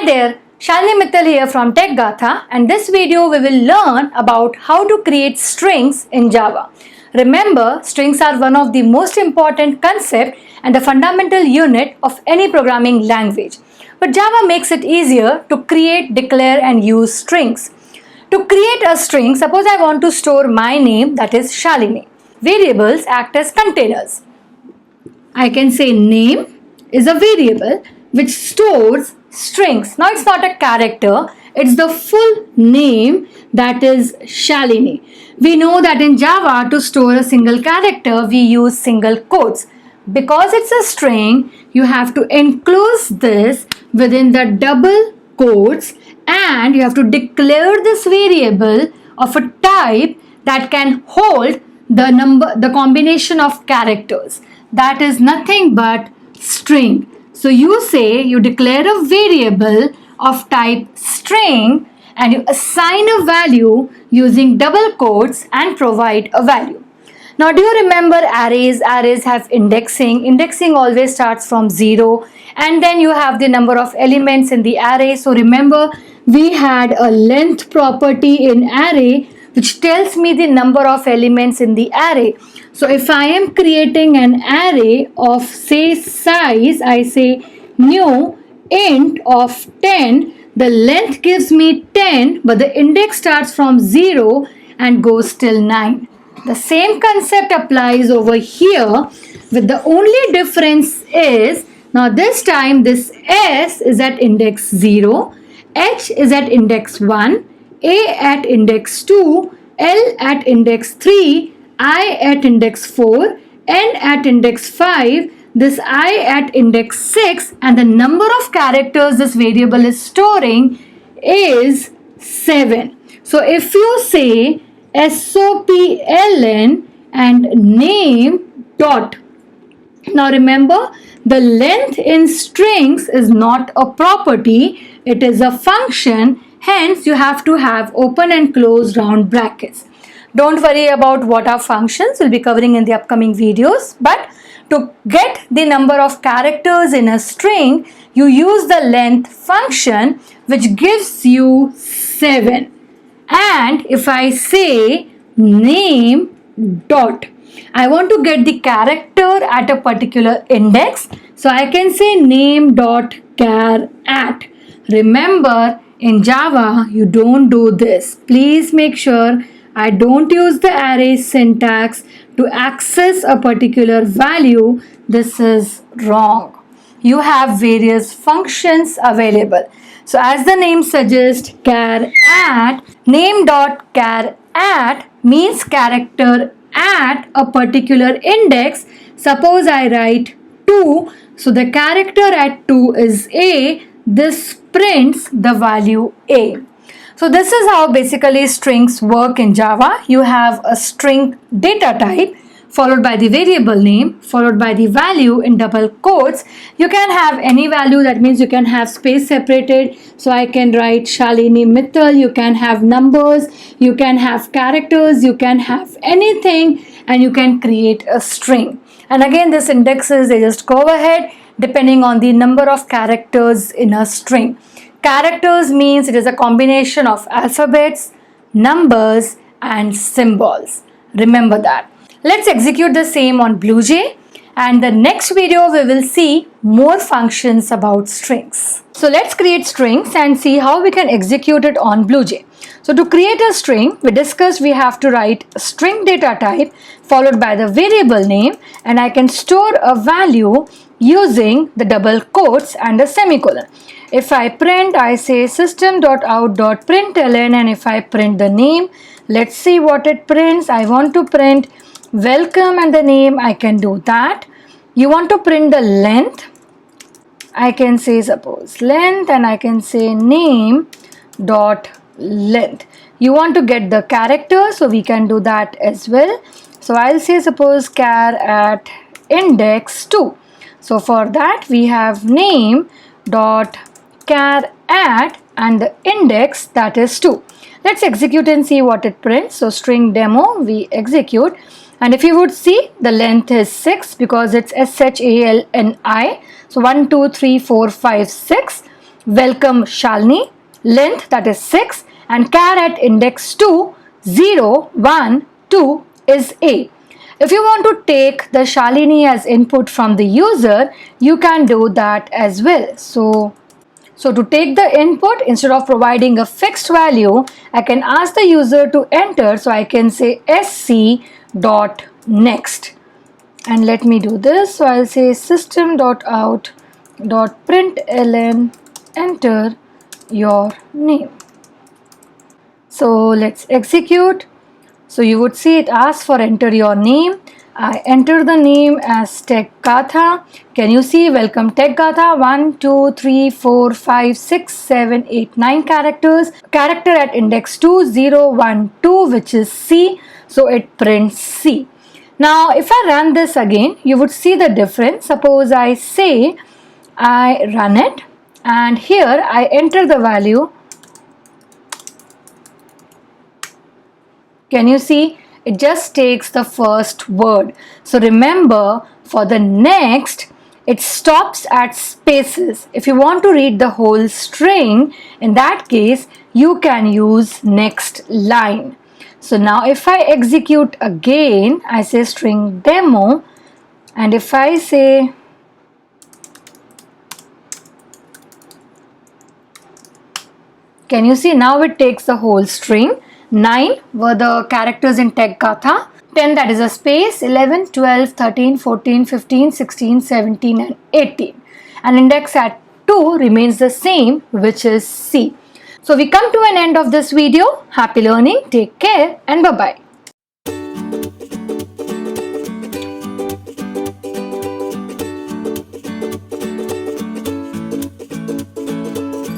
there, Shalini Mittal here from Tech Gatha, and this video we will learn about how to create strings in Java. Remember, strings are one of the most important concepts and a fundamental unit of any programming language. But Java makes it easier to create, declare and use strings. To create a string, suppose I want to store my name, that is Shalini. Variables act as containers. I can say name is a variable which stores strings. Now it's not a character, it's the full name, that is Shalini. We know that in Java to store a single character we use single quotes. Because it's a string, you have to enclose this within the double quotes and you have to declare this variable of a type that can hold the combination of characters. That is nothing but string. So you say you declare a variable of type string and you assign a value using double quotes and provide a value. Now do you remember arrays? Arrays have indexing. Indexing always starts from 0 and then you have the number of elements in the array. So remember we had a length property in array which tells me the number of elements in the array. So if I am creating an array of say size, I say new int of 10, the length gives me 10 but the index starts from 0 and goes till 9. The same concept applies over here, with the only difference is now this time this S is at index 0, H is at index 1, A at index 2, L at index 3, I at index 4, N at index 5, this I at index 6, and the number of characters this variable is storing is 7. So if you say SOPLN and name dot. Now remember, the length in strings is not a property, it is a function, hence you have to have open and close round brackets. Don't worry about what are functions, we'll be covering in the upcoming videos, but to get the number of characters in a string, you use the length function which gives you 7. And if I say name dot, I want to get the character at a particular index, so I can say name dot char at. Remember, in Java you don't do this. Please make sure I don't use the array syntax to access a particular value. This is wrong. You have various functions available. So as the name suggests, char at, name dot char at means character at a particular index. Suppose I write 2, so the character at 2 is A. This prints the value A. So this is how basically strings work in Java. You have a string data type followed by the variable name, followed by the value in double quotes. You can have any value, that means you can have space separated. So I can write Shalini Mittal, you can have numbers, you can have characters, you can have anything and you can create a string. And again this indexes, they just go ahead depending on the number of characters in a string. Characters means it is a combination of alphabets, numbers and symbols. Remember that. Let's execute the same on BlueJ, and the next video we will see more functions about strings. So let's create strings and see how we can execute it on BlueJ. So to create a string, we discussed we have to write a string data type followed by the variable name, and I can store a value using the double quotes and a semicolon. If I print, I say system.out.println, and if I print the name, let's see what it prints. I want to print welcome and the name, I can do that. You want to print the length, I can say suppose length and I can say name dot length. You want to get the character, so we can do that as well. So I'll say suppose char at index 2. So for that we have name dot char at and the index, that is 2. Let's execute and see what it prints. So string demo, we execute, and if you would see, the length is 6 because it's SHALNI. So 1, 2, 3, 4, 5, 6. welcome Shalini, length that is 6, and char at index 2, 0, 1, 2 is A. If you want to take the Shalini as input from the user, you can do that as well. So to take the input, instead of providing a fixed value, I can ask the user to enter. So I can say sc dot next. And let me do this. So I'll say system.out.println, enter your name. So let's execute. So you would see it asks for enter your name. I enter the name as Tech Gatha. Can you see welcome Tech Gatha? 1, 2, 3, 4, 5, 6, 7, 8, 9 characters. Character at index 2, 0, 1, 2, which is C. So it prints C. Now if I run this again, you would see the difference. Suppose I say I run it, and here I enter the value. Can you see? It just takes the first word. So remember, for the next, it stops at spaces. If you want to read the whole string, in that case, you can use next line. So now if I execute again, I say string demo, and if I say can you see, now it takes the whole string. 9 were the characters in Tech Gatha, 10 that is a space, 11, 12, 13, 14, 15, 16, 17 and 18. And index at 2 remains the same, which is C. So we come to an end of this video. Happy learning, take care and bye-bye.